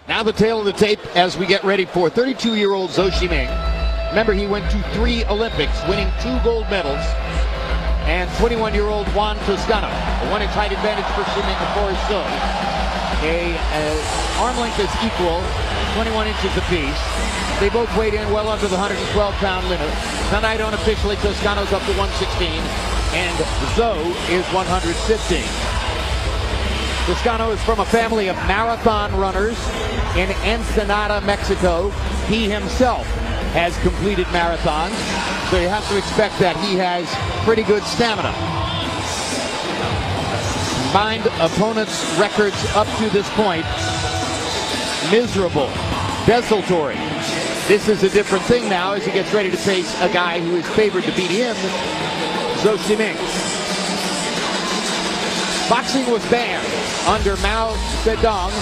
Now the tail of the tape as we get ready for 32-year-old Zhou Shiming. Remember, he went to 3 Olympics, winning 2 gold medals. And 21-year-old Juan Toscano. A 1-inch height advantage for Shiming before Zhou. Arm length is equal, 21 inches apiece. They both weighed in well under the 112-pound limit. Tonight unofficially, Toscano's up to 116, and Zhou is 115. Toscano is from a family of marathon runners in Ensenada, Mexico. He himself has completed marathons, so you have to expect that he has pretty good stamina. Combined opponents' records up to this point, miserable, desultory. This is a different thing now as he gets ready to face a guy who is favored to beat him, Zhou Shiming. Boxing was banned under Mao Zedong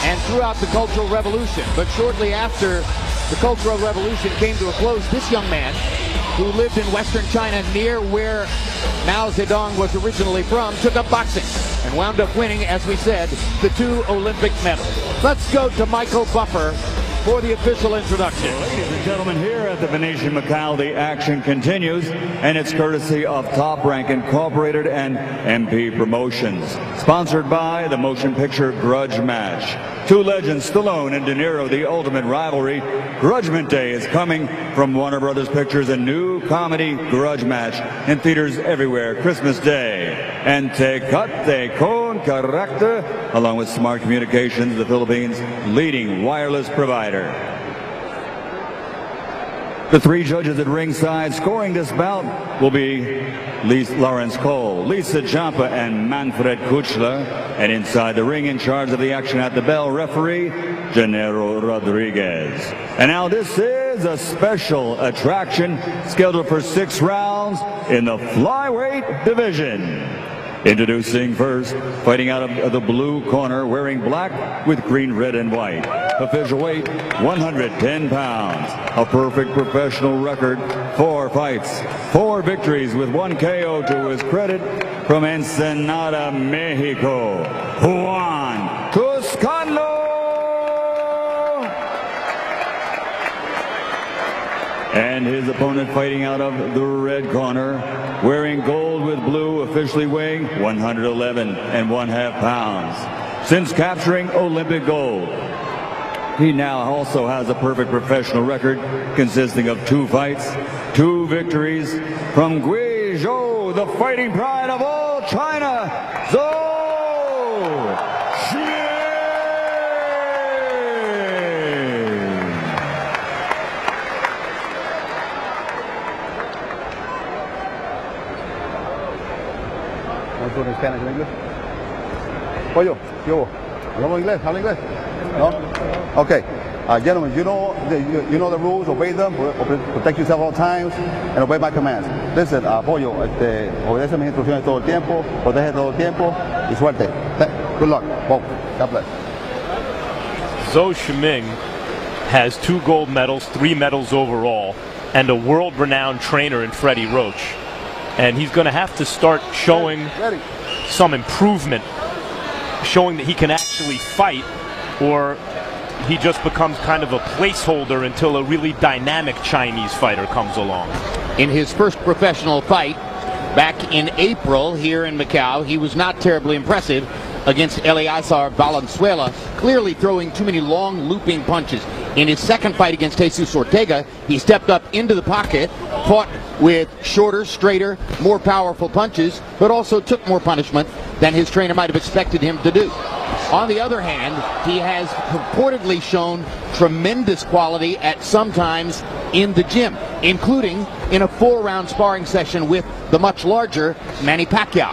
and throughout the Cultural Revolution, but shortly after the Cultural Revolution came to a close, this young man, who lived in Western China near where Mao Zedong was originally from, took up boxing and wound up winning, as we said, the 2 Olympic medals. Let's go to Michael Buffer for the official introduction. Ladies and gentlemen, here at the Venetian Macau, the action continues, and it's courtesy of Top Rank Incorporated and MP Promotions. Sponsored by the motion picture Grudge Match. 2 legends, Stallone and De Niro, the ultimate rivalry. Grudgment Day is coming from Warner Brothers Pictures, a new comedy Grudge Match in theaters everywhere Christmas Day. And Tecate con Carácter, along with Smart Communications, the Philippines' leading wireless provider. The 3 judges at ringside scoring this bout will be Lawrence Cole, Lisa Ciampa, and Manfred Kuchler. And inside the ring, in charge of the action at the bell, referee Gennaro Rodriguez. And now this is a special attraction scheduled for 6 rounds in the flyweight division. Introducing first, fighting out of the blue corner, wearing black with green, red, and white. Official weight, 110 pounds. A perfect professional record, 4 fights, 4 victories with 1 KO to his credit. From Ensenada, Mexico, Juan Toscano. And his opponent fighting out of the red corner, wearing gold with blue, officially weighing 111.5 pounds. Since capturing Olympic gold, he now also has a perfect professional record consisting of 2 fights, 2 victories. From Guizhou, the fighting pride of all China, Zhou Shiming. ¿Tú en Spanish, en inglés? Pollo, yo, ¿hablamos inglés? ¿Habla inglés? No? Okay. Gentlemen, you know the rules, obey them, protect yourself at all times, and obey my commands. Listen, Pollo, obedece mis instrucciones todo el tiempo, protege todo el tiempo, y suerte. Good luck. Well, God bless. Zhou Shiming has 2 gold medals, 3 medals overall, and a world-renowned trainer in Freddie Roach. And he's going to have to start showing some improvement, showing that he can actually fight, or he just becomes kind of a placeholder until a really dynamic Chinese fighter comes along. In his first professional fight back in April here in Macau, he was not terribly impressive against A+ART Valenzuela, clearly throwing too many long looping punches. In his second fight against Jesus Ortega, he stepped up into the pocket, fought with shorter, straighter, more powerful punches, but also took more punishment than his trainer might have expected him to do. On the other hand, he has purportedly shown tremendous quality at some times in the gym, including in a 4-round sparring session with the much larger Manny Pacquiao.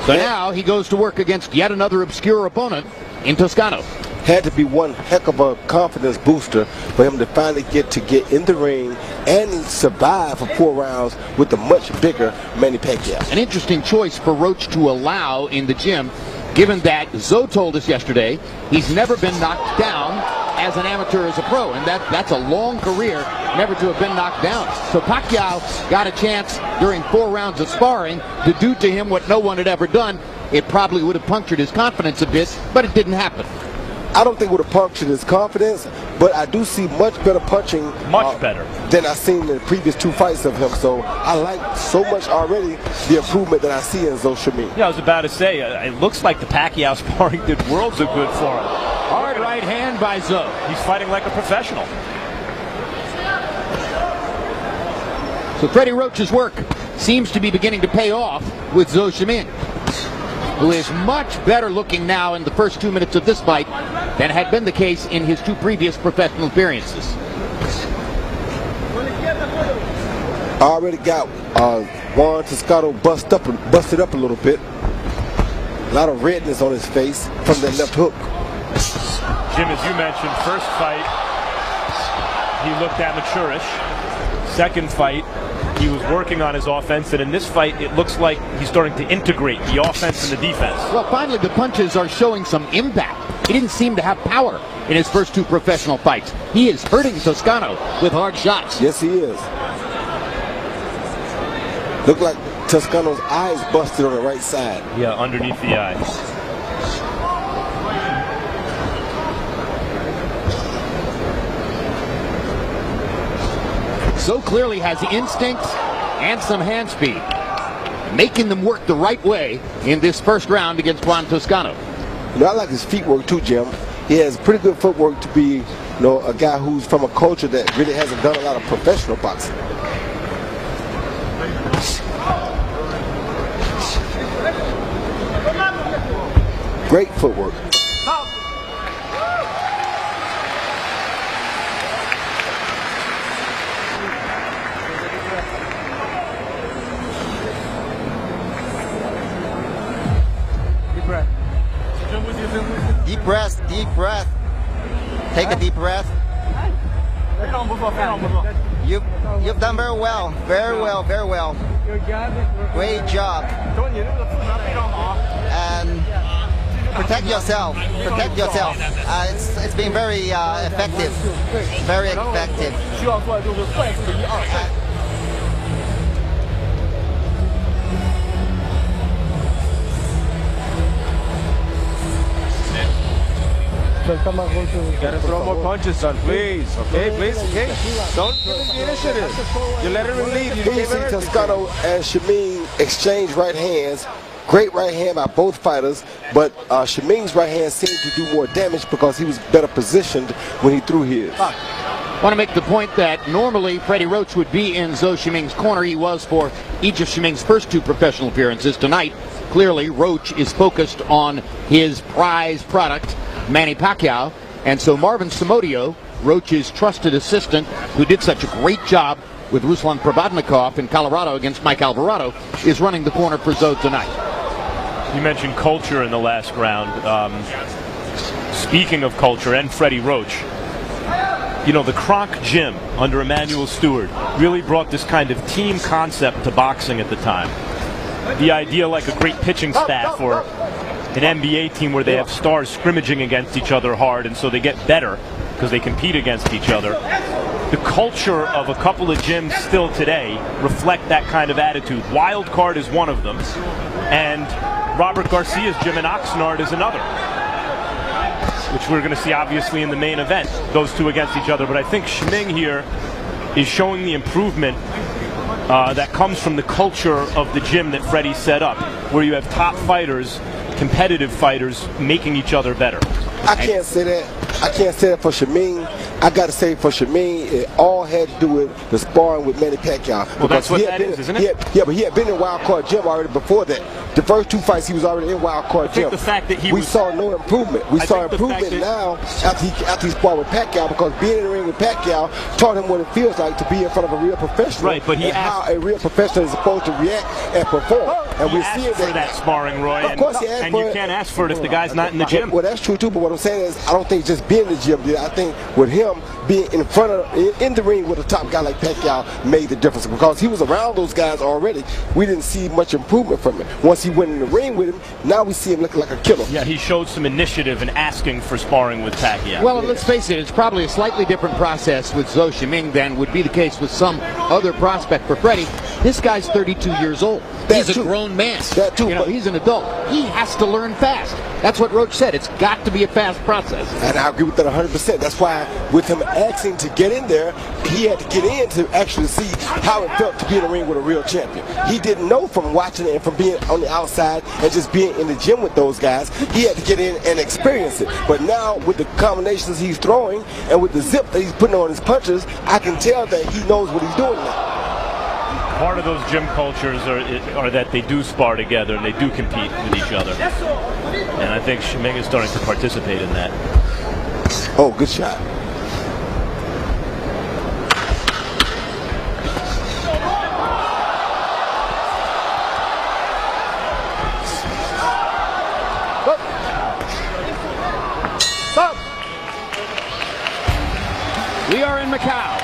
So now he goes to work against yet another obscure opponent in Toscano. Had to be one heck of a confidence booster for him to finally get in the ring and survive for 4 rounds with the much bigger Manny Pacquiao. An interesting choice for Roach to allow in the gym, given that Zhou told us yesterday he's never been knocked down as an amateur, as a pro, and that's a long career never to have been knocked down. So Pacquiao got a chance during 4 rounds of sparring to do to him what no one had ever done. It probably would have punctured his confidence a bit, but it didn't happen. I don't think it would have punctured his confidence, but I do see much better punching. Much better. Than I've seen in the previous 2 fights of him. So I like so much already the improvement that I see in Zhou Shiming. Yeah, I was about to say, it looks like the Pacquiao sparring did worlds of good for him. Hard right hand by Zhou. He's fighting like a professional. So Freddie Roach's work seems to be beginning to pay off with Zhou Shiming, who is much better looking now in the first 2 minutes of this fight than had been the case in his 2 previous professional appearances. I already got Juan Toscano busted up a little bit. A lot of redness on his face from that left hook. Jim, as you mentioned, first fight, he looked amateurish. Second fight, he was working on his offense, and in this fight, it looks like he's starting to integrate the offense and the defense. Well, finally, the punches are showing some impact. He didn't seem to have power in his first 2 professional fights. He is hurting Toscano with hard shots. Yes, he is. Look like Toscano's eyes busted on the right side. Yeah, underneath the eyes. So clearly has instinct and some hand speed, making them work the right way in this first round against Juan Toscano. You know, I like his feet work too, Jim. He has pretty good footwork to be, a guy who's from a culture that really hasn't done a lot of professional boxing. Great footwork. Deep breath, deep breath. Take a deep breath. You've done very well, very well, very well. Great job. And protect yourself. Protect yourself. It's been very effective. Very effective. Gotta throw more punches, son, please. Okay, please, okay? Don't give him the initiative. You let him lead. You see Toscano and Shiming exchange right hands. Great right hand by both fighters, but Shiming's right hand seemed to do more damage because he was better positioned when he threw his. I want to make the point that normally Freddie Roach would be in Zhou Shiming's corner. He was for each of Shiming's first 2 professional appearances. Tonight, clearly, Roach is focused on his prize product, Manny Pacquiao, and so Marvin Samodio, Roach's trusted assistant, who did such a great job with Ruslan Probodnikov in Colorado against Mike Alvarado, is running the corner for Zhou tonight. You mentioned culture in the last round. Speaking of culture and Freddie Roach, the Kronk Gym under Emmanuel Stewart really brought this kind of team concept to boxing at the time. The idea like a great pitching staff or an NBA team where they have stars scrimmaging against each other hard, and so they get better because they compete against each other. The culture of a couple of gyms still today reflect that kind of attitude. Wild Card is one of them, and Robert Garcia's gym in Oxnard is another, which we're going to see obviously in the main event, those 2 against each other. But I think Shiming here is showing the improvement that comes from the culture of the gym that Freddie set up, where you have top fighters, competitive fighters, making each other better. I can't say that. I can't say that for Shiming. I got to say for Shiming, it all had to do with the sparring with Manny Pacquiao. Well, that's what that is, isn't it? But he had been in Wild Card Gym already before that. The first 2 fights, he was already in Wild Card Gym. The fact that we saw no improvement. We saw improvement now after he sparred with Pacquiao, because being in the ring with Pacquiao taught him what it feels like to be in front of a real professional. Right, but how a real professional is supposed to react and perform. And we're seeing that sparring, Roy. Of course he asked and for you can't ask for it if the guy's not in the gym. Well, that's true too. But what I'm saying is, I don't think just being in the gym did. I think with him being in the ring with a top guy like Pacquiao made the difference, because he was around those guys already. We didn't see much improvement from him. Once he went in the ring with him, now we see him looking like a killer. Yeah, he showed some initiative in asking for sparring with Pacquiao. Well, let's face it, it's probably a slightly different process with Zhou Shiming than would be the case with some other prospect for Freddie. This guy's 32 years old. He's a grown man. That too. You know, he's an adult. He has to learn fast. That's what Roach said. It's got to be a fast process. And I agree with that 100%. That's why with him asking to get in there, he had to get in to actually see how it felt to be in the ring with a real champion. He didn't know from watching it and from being on the outside and just being in the gym with those guys. He had to get in and experience it. But now with the combinations he's throwing and with the zip that he's putting on his punches, I can tell that he knows what he's doing now. Part of those gym cultures are that they do spar together and they do compete with each other. And I think Shiming is starting to participate in that. Oh, good shot. We are in Macau.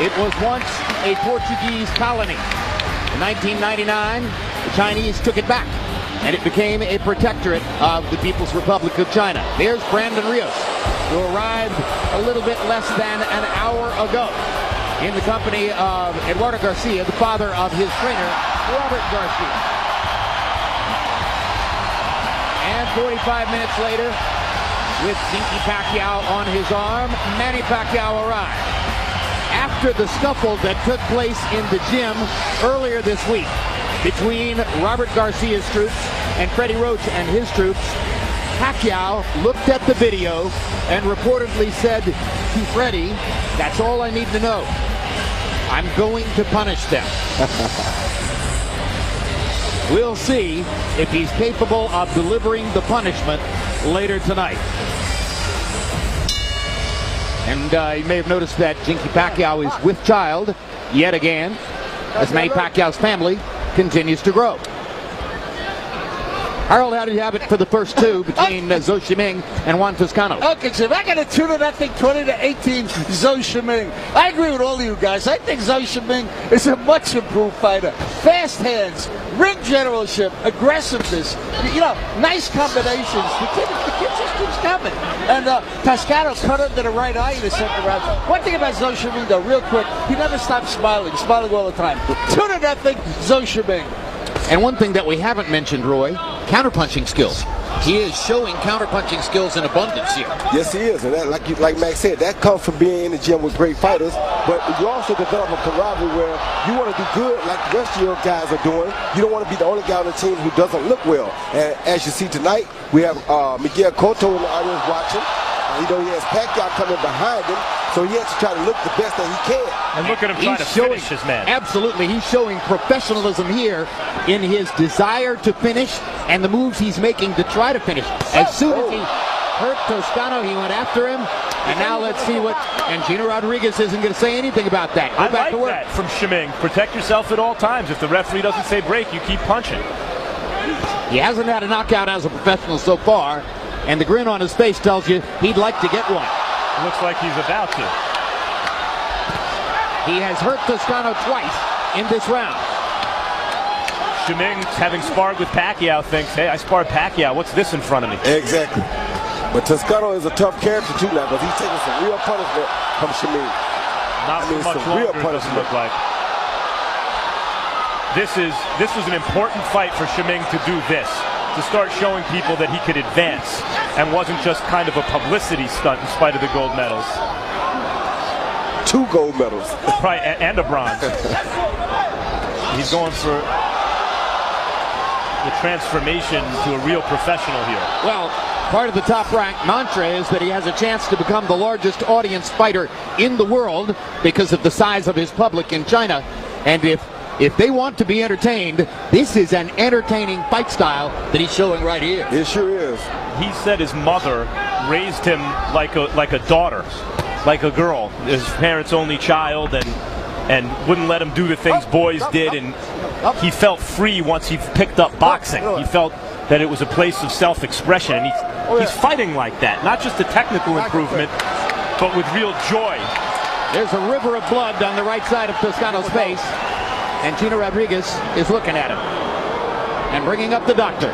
It was once a Portuguese colony. In 1999, the Chinese took it back, and it became a protectorate of the People's Republic of China. There's Brandon Rios, who arrived a little bit less than an hour ago in the company of Eduardo Garcia, the father of his trainer, Robert Garcia. And 45 minutes later, with Dinky Pacquiao on his arm, Manny Pacquiao arrived. After the scuffle that took place in the gym earlier this week between Robert Garcia's troops and Freddie Roach and his troops, Pacquiao looked at the video and reportedly said to Freddie, "That's all I need to know. I'm going to punish them." We'll see if he's capable of delivering the punishment later tonight. And you may have noticed that Dinky Pacquiao is with child yet again, as Manny Pacquiao's family continues to grow. Harold, how did you have it for the first two between Zhou Shiming and Juan Toscano? Okay, Jim, I got a 2-0, 20-18, Zhou Shiming. I agree with all of you guys. I think Zhou Shiming is a much improved fighter. Fast hands, ring generalship, aggressiveness, you know, nice combinations. The kid just keeps coming. And Toscano cut under the right eye in the second round. One thing about Zhou Shiming, though, real quick, he never stops smiling all the time. 2-0, Zhou Shiming. And one thing that we haven't mentioned, Roy, counterpunching skills. He is showing counterpunching skills in abundance here. Yes, he is. And that, like Max said, that comes from being in the gym with great fighters. But you also develop a camaraderie where you want to do good like the rest of your guys are doing. You don't want to be the only guy on the team who doesn't look well. And as you see tonight, we have Miguel Cotto in the audience watching. You know, he has Pacquiao coming behind him, so he has to try to look the best that he can. And look at him trying to finish his man. Absolutely. He's showing professionalism here in his desire to finish and the moves he's making to try to finish. As soon as he hurt Toscano, he went after him. And now let's see what... And Gino Rodriguez isn't going to say anything about that. Go back to work. That from Shiming. Protect yourself at all times. If the referee doesn't say break, you keep punching. He hasn't had a knockout as a professional so far. And the grin on his face tells you he'd like to get one. Looks like he's about to. He has hurt Toscano twice in this round. Shiming, having sparred with Pacquiao, thinks, hey, I sparred Pacquiao. What's this in front of me? Exactly. But Toscano is a tough character too now, because he's taking some real punishment from Shiming. Not so much longer, it doesn't look like. This was an important fight for Shiming to do this. To start showing people that he could advance and wasn't just kind of a publicity stunt in spite of the gold medals. 2 gold medals. Right, and a bronze. He's going for the transformation to a real professional here. Well, part of the top-ranked mantra is that he has a chance to become the largest audience fighter in the world because of the size of his public in China. And if they want to be entertained, this is an entertaining fight style that he's showing right here. It sure is. He said his mother raised him like a daughter, like a girl. His parents' only child, and wouldn't let him do the things boys did. And he felt free once he picked up boxing. He felt that it was a place of self-expression, and he's fighting like that. Not just a technical improvement, but with real joy. There's a river of blood on the right side of Toscano's face. And Gino Rodriguez is looking at him and bringing up the doctor.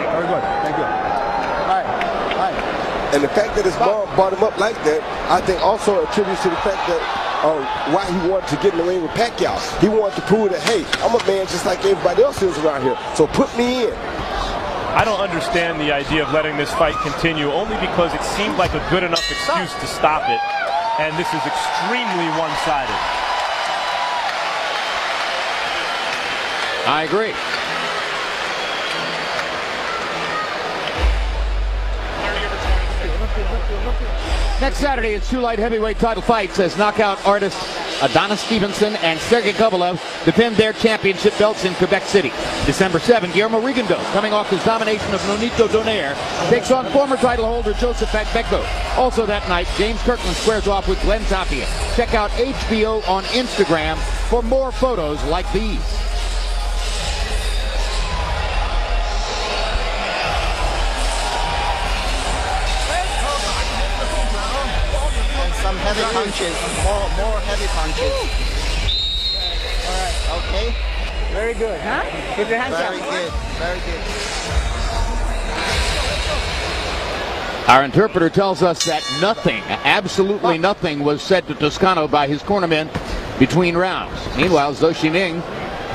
Very good. Thank you. All right. And the fact that his mom brought him up like that, I think also attributes to the fact that why he wanted to get in the ring with Pacquiao. He wanted to prove that, hey, I'm a man just like everybody else is around here, so put me in. I don't understand the idea of letting this fight continue, only because it seemed like a good enough excuse to stop it, and this is extremely one-sided. I agree. Next Saturday, it's two light heavyweight title fights as knockout artists Adonis Stevenson and Sergey Kovalev defend their championship belts in Quebec City. December 7, Guillermo Rigondeaux, coming off his domination of Nonito Donaire, takes on former title holder Joseph Beko. Also that night, James Kirkland squares off with Glenn Tapia. Check out HBO on Instagram for more photos like these. Some heavy punches, more heavy punches. All right, okay. Very good, huh? Keep your hands up. Very good, very good. Our interpreter tells us that nothing, absolutely nothing, was said to Toscano by his cornermen between rounds. Meanwhile, Zhou Shiming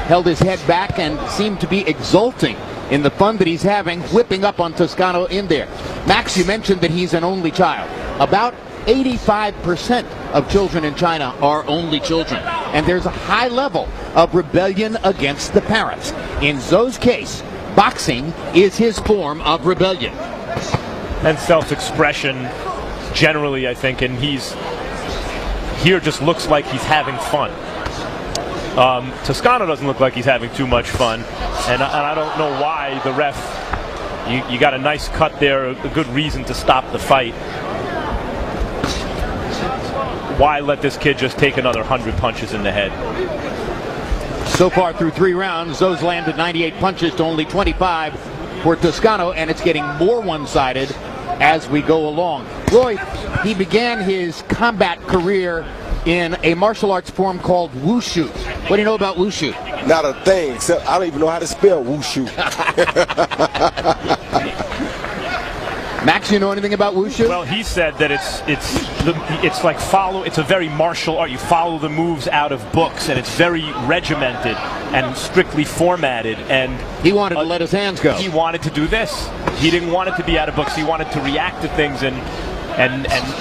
held his head back and seemed to be exulting in the fun that he's having, whipping up on Toscano in there. Max, you mentioned that he's an only child. About 85% of children in China are only children, and there's a high level of rebellion against the parents. In Zhou's case, boxing is his form of rebellion. And self-expression generally, I think, and he's here just looks like he's having fun. Toscano doesn't look like he's having too much fun, and I don't know why the ref, you got a nice cut there, a good reason to stop the fight. Why let this kid just take another 100 punches in the head? So far through 3 rounds, Zhou's landed 98 punches to only 25 for Toscano, and it's getting more one-sided as we go along. Roy, he began his combat career in a martial arts form called Wushu. What do you know about Wushu? Not a thing, except I don't even know how to spell Wushu. Max, you know anything about Wushu? Well, he said that it's like it's a very martial art. You follow the moves out of books, and it's very regimented and strictly formatted. And he wanted to let his hands go. He wanted to do this. He didn't want it to be out of books. He wanted to react to things and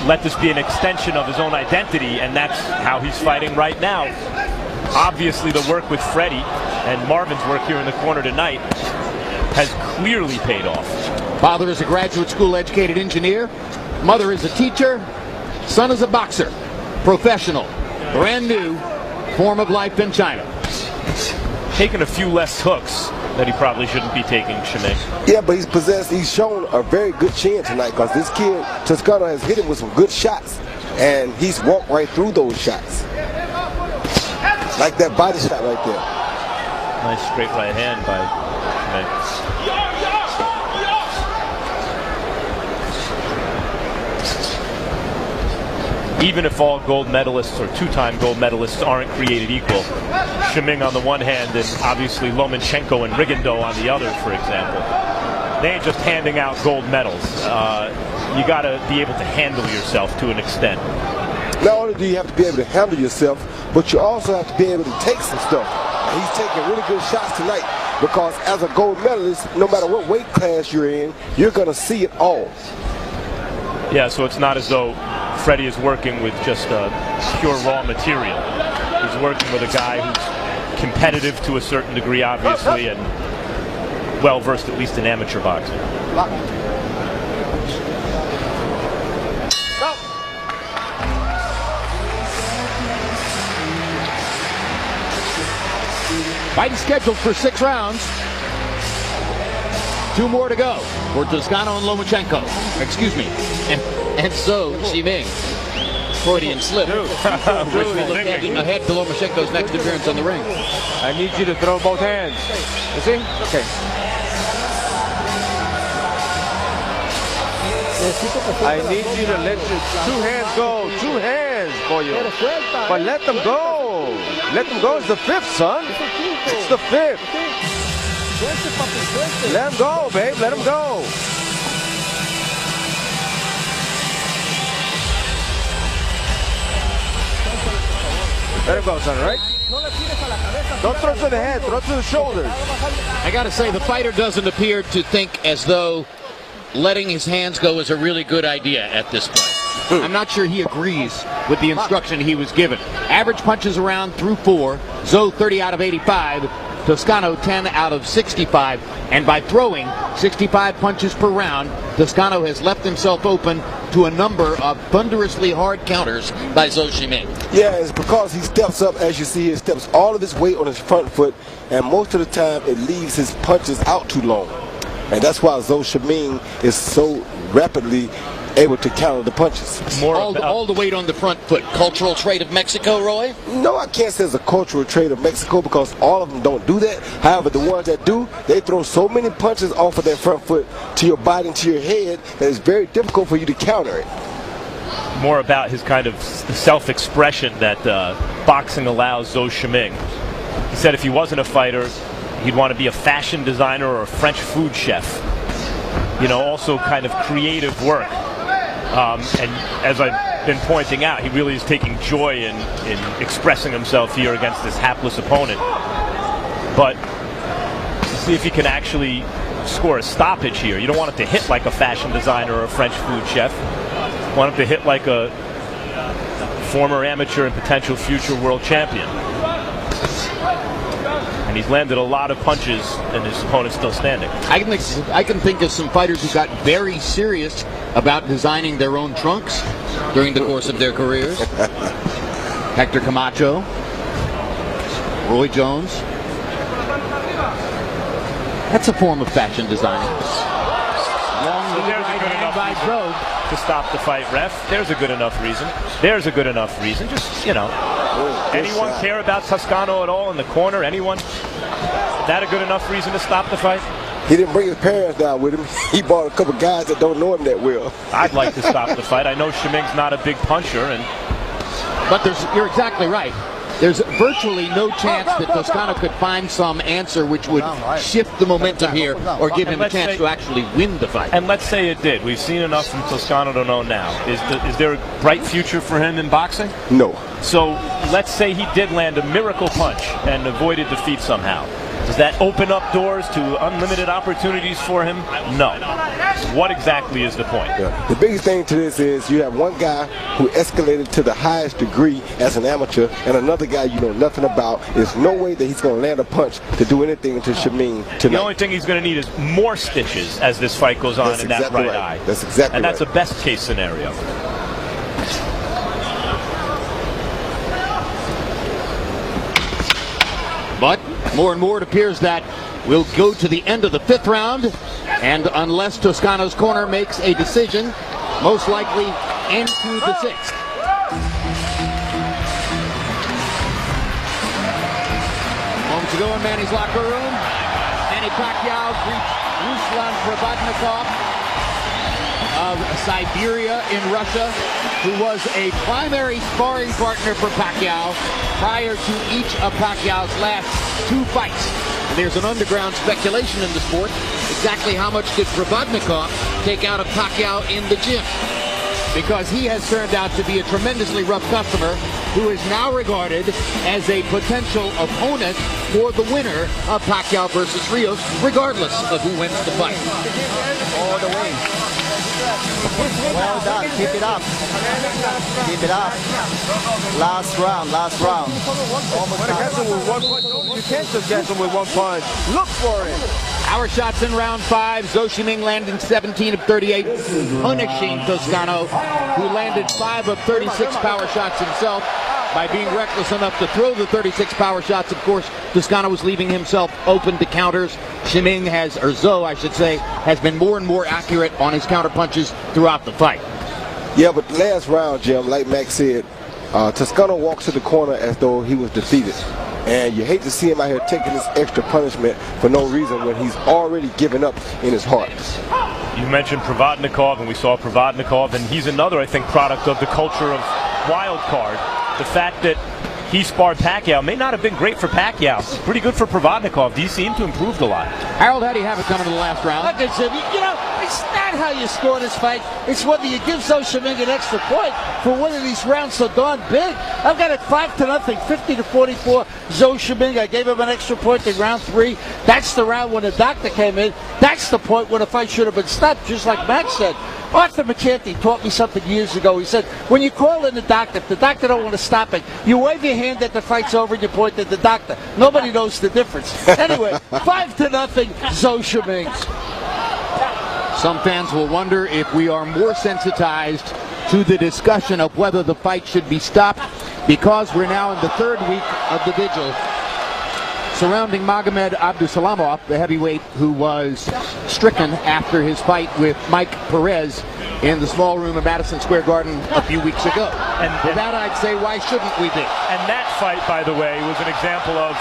let this be an extension of his own identity, and that's how he's fighting right now. Obviously, the work with Freddie and Marvin's work here in the corner tonight has clearly paid off. Father is a graduate school educated engineer. Mother is a teacher. Son is a boxer. Professional. Brand new form of life in China. Taking a few less hooks that he probably shouldn't be taking, Shiming. Yeah, but he's shown a very good chin tonight, because this kid, Toscano, has hit him with some good shots, and he's walked right through those shots. Like that body shot right there. Nice straight right hand by Shiming. Even if all gold medalists or two-time gold medalists aren't created equal, Shiming on the one hand and obviously Lomachenko and Rigondeaux on the other, for example, they ain't just handing out gold medals. You got to be able to handle yourself to an extent. Not only do you have to be able to handle yourself, but you also have to be able to take some stuff. And he's taking really good shots tonight, because as a gold medalist, no matter what weight class you're in, you're going to see it all. Yeah, so it's not as though Freddie is working with just pure raw material. He's working with a guy who's competitive to a certain degree, obviously, and well-versed at least in amateur boxing. Fight is scheduled for 6 rounds. 2 more to go for Toscano and Lomachenko. Excuse me. And so, Shiming. Freudian slip. Which will look ahead to Lomachenko's next appearance on the ring. I need you to throw both hands. You see? Okay. I need you to let your 2 hands go. 2 hands for you. But let them go. Let them go. It's the 5th, son. It's the 5th. Let him go, babe. Let him go. Let him go, son, right? Don't throw to the head, throw to the shoulders. I got to say, the fighter doesn't appear to think as though letting his hands go is a really good idea at this point. I'm not sure he agrees with the instruction he was given. Average punches around through 4. Zo 30 out of 85. Toscano 10 out of 65. And by throwing 65 punches per round, Toscano has left himself open to a number of thunderously hard counters by Zhou Shiming. Yeah, it's because he steps up, as you see, he steps all of his weight on his front foot, and most of the time it leaves his punches out too long. And that's why Zhou Shiming is so rapidly able to counter the punches. All the weight on the front foot. Cultural trait of Mexico, Roy? No, I can't say it's a cultural trait of Mexico because all of them don't do that. However, the ones that do, they throw so many punches off of their front foot to your body and to your head that it's very difficult for you to counter it. More about his kind of self-expression that boxing allows Zhou Shiming. He said if he wasn't a fighter, he'd want to be a fashion designer or a French food chef. You know, also kind of creative work. And as I've been pointing out, he really is taking joy in expressing himself here against this hapless opponent. But see if he can actually score a stoppage here. You don't want him to hit like a fashion designer or a French food chef. You want him to hit like a former amateur and potential future world champion. And he's landed a lot of punches, and his opponent's still standing. I can think of some fighters who got very serious about designing their own trunks during the course of their careers. Hector Camacho, Roy Jones. That's a form of fashion designing. So there's a good enough reason to stop the fight, ref. There's a good enough reason. There's a good enough reason. Just, you know. Anyone care about Toscano at all in the corner? Anyone? Is that a good enough reason to stop the fight? He didn't bring his parents down with him. He brought a couple guys that don't know him that well. I'd like to stop the fight. I know Shiming's not a big puncher, but you're exactly right. There's virtually no chance that Toscano could find some answer which would shift the momentum here or give him a chance to actually win the fight. And let's say it did. We've seen enough from Toscano to know now. Is there a bright future for him in boxing? No. So let's say he did land a miracle punch and avoided defeat somehow. Does that open up doors to unlimited opportunities for him? No. What exactly is the point? Yeah. The biggest thing to this is you have one guy who escalated to the highest degree as an amateur and another guy you know nothing about. There's no way that he's going to land a punch to do anything to Shiming tonight. The only thing he's going to need is more stitches as this fight goes on in that right eye. That's exactly right. And that's a best case scenario. But more and more it appears that we'll go to the end of the 5th round, and unless Toscano's corner makes a decision, most likely into the 6th. Moments ago in Manny's locker room, Manny Pacquiao greets Ruslan Provodnikov of Siberia in Russia, who was a primary sparring partner for Pacquiao prior to each of Pacquiao's last 2 fights. And there's an underground speculation in the sport. Exactly how much did Provodnikov take out of Pacquiao in the gym? Because he has turned out to be a tremendously rough customer who is now regarded as a potential opponent for the winner of Pacquiao versus Rios, regardless of who wins the fight. All the way. Well done. Keep it up. Keep it up. Last round. Last round. You can't just catch him with one punch. Look for it. Power shots in round 5. Zhou Shiming landing 17 of 38, punishing Toscano, who landed 5 of 36 power shots himself. By being reckless enough to throw the 36 power shots, of course, Toscano was leaving himself open to counters. Shiming has, or Zhou, I should say, has been more and more accurate on his counter punches throughout the fight. Yeah, but last round, Jim, like Max said, Toscano walks to the corner as though he was defeated. And you hate to see him out here taking this extra punishment for no reason when he's already given up in his heart. You mentioned Provodnikov, and we saw Provodnikov, and he's another, I think, product of the culture of wild card. The fact that he sparred Pacquiao may not have been great for Pacquiao. Pretty good for Provodnikov. He seemed to improve a lot. Harold, how do you have it coming to the last round? Like I said, you know, That's not how you score this fight. It's whether you give Zhou Shiming an extra point for winning these rounds so darn big. I've got it 5-0, 50-44. Zhou Shiming. I gave him an extra point in round 3. That's the round when the doctor came in. That's the point when the fight should have been stopped, just like Max said. Arthur McCarthy taught me something years ago. He said, when you call in the doctor, if the doctor don't want to stop it, you wave your hand that the fight's over and you point at the doctor. Nobody knows the difference. Anyway, 5-0, Zhou Shiming. Some fans will wonder if we are more sensitized to the discussion of whether the fight should be stopped because we're now in the 3rd week of the vigil surrounding Magomed Abdusalamov, the heavyweight who was stricken after his fight with Mike Perez in the small room of Madison Square Garden a few weeks ago. And for that, I'd say, why shouldn't we be? And that fight, by the way, was an example of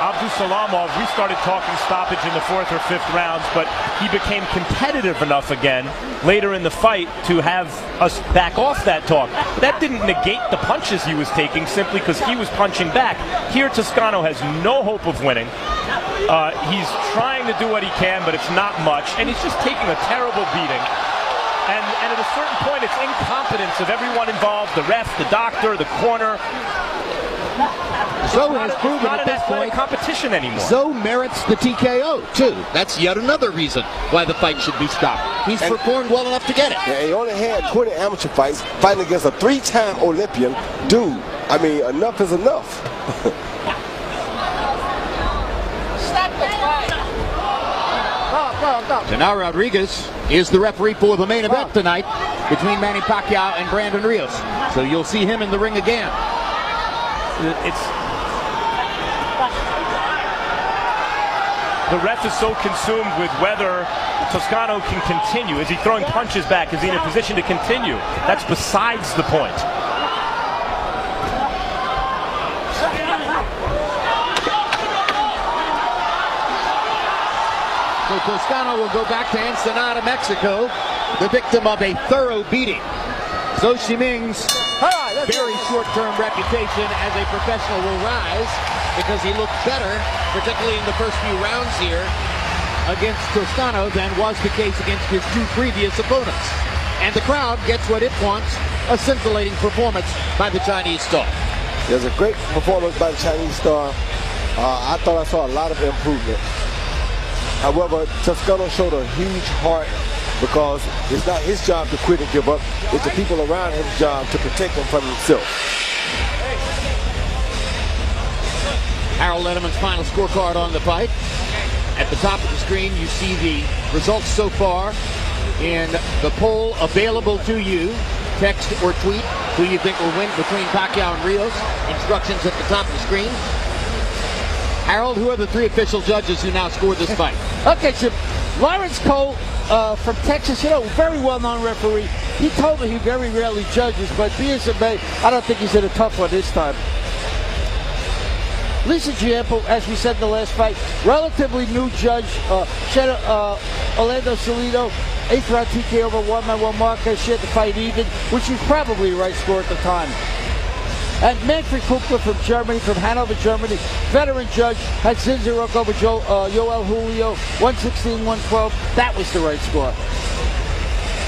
Abdusalamov. We started talking stoppage in the 4th or 5th rounds, but he became competitive enough again later in the fight to have us back off that talk. But that didn't negate the punches he was taking simply because he was punching back. Here, Toscano has no hope of winning. He's trying to do what he can, but it's not much, and he's just taking a terrible beating. And at a certain point, it's incompetence of everyone involved, the ref, the doctor, the corner. Zhou has proven at this point competition anymore. Zhou merits the TKO too. That's yet another reason why the fight should be stopped. He's performed well enough to get it. Yeah, he only had 20 amateur fights, fighting against a 3-time Olympian. Dude, I mean, enough is enough. Stop the fight. So now Rodriguez is the referee for the main event tonight between Manny Pacquiao and Brandon Rios. So you'll see him in the ring again. The ref is so consumed with whether Toscano can continue. Is he throwing punches back? Is he in a position to continue? That's besides the point. So Toscano will go back to Ensenada, Mexico, the victim of a thorough beating. Zhou Shiming's very short-term reputation as a professional will rise because he looked better, particularly in the first few rounds here, against Toscano than was the case against his 2 previous opponents. And the crowd gets what it wants, a scintillating performance by the Chinese star. There's a great performance by the Chinese star. I thought I saw a lot of improvement. However, Toscano showed a huge heart because it's not his job to quit and give up. It's the people around his job to protect him from himself. Harold Letterman's final scorecard on the fight. At the top of the screen, you see the results so far in the poll available to you. Text or tweet who you think will win between Pacquiao and Rios. Instructions at the top of the screen. Harold, who are the 3 official judges who now scored this fight? Okay, Jim. Lawrence Cole from Texas, very well-known referee. He told me he very rarely judges, but be as it may, I don't think he's in a tough one this time. Lisa Giampo, as we said in the last fight, relatively new judge. Orlando Salido, 8th round TK over 1-1 Marquez. She had to fight even, which was probably the right score at the time. And Manfred Kukla from Germany, from Hanover, Germany, veteran judge, had Zinzaruk over Yoel Julio, 116-112. That was the right score.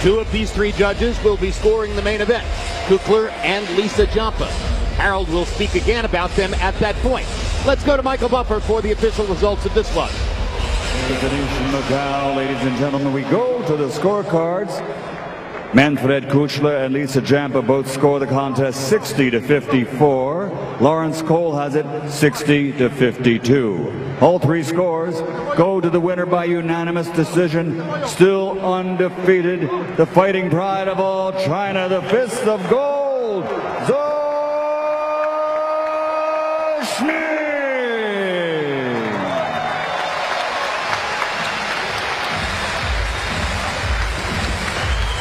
2 of these 3 judges will be scoring the main event, Kukler and Lisa Giampa. Harold will speak again about them at that point. Let's go to Michael Buffer for the official results of this one. Destination Macau, ladies and gentlemen, we go to the scorecards. Manfred Kuchler and Lisa Giampa both score the contest 60-54. Lawrence Cole has it 60-52. All 3 scores go to the winner by unanimous decision. Still undefeated, the fighting pride of all China, the fist of gold, Zhou Shiming.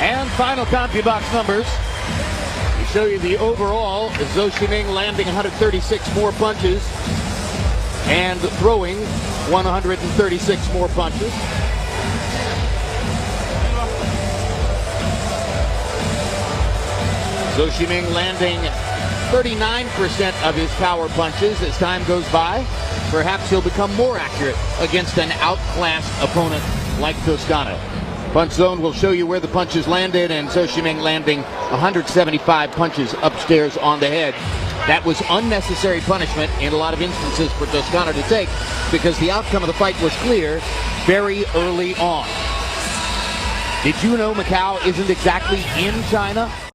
And final CompuBox numbers. We show you the overall. Zhou Shiming landing 136 more punches and throwing 136 more punches. Zhou Shiming landing 39% of his power punches as time goes by. Perhaps he'll become more accurate against an outclassed opponent like Toscano. Punch zone will show you where the punches landed, and Zhou Shiming landing 175 punches upstairs on the head. That was unnecessary punishment in a lot of instances for Toscano to take, because the outcome of the fight was clear very early on. Did you know Macau isn't exactly in China?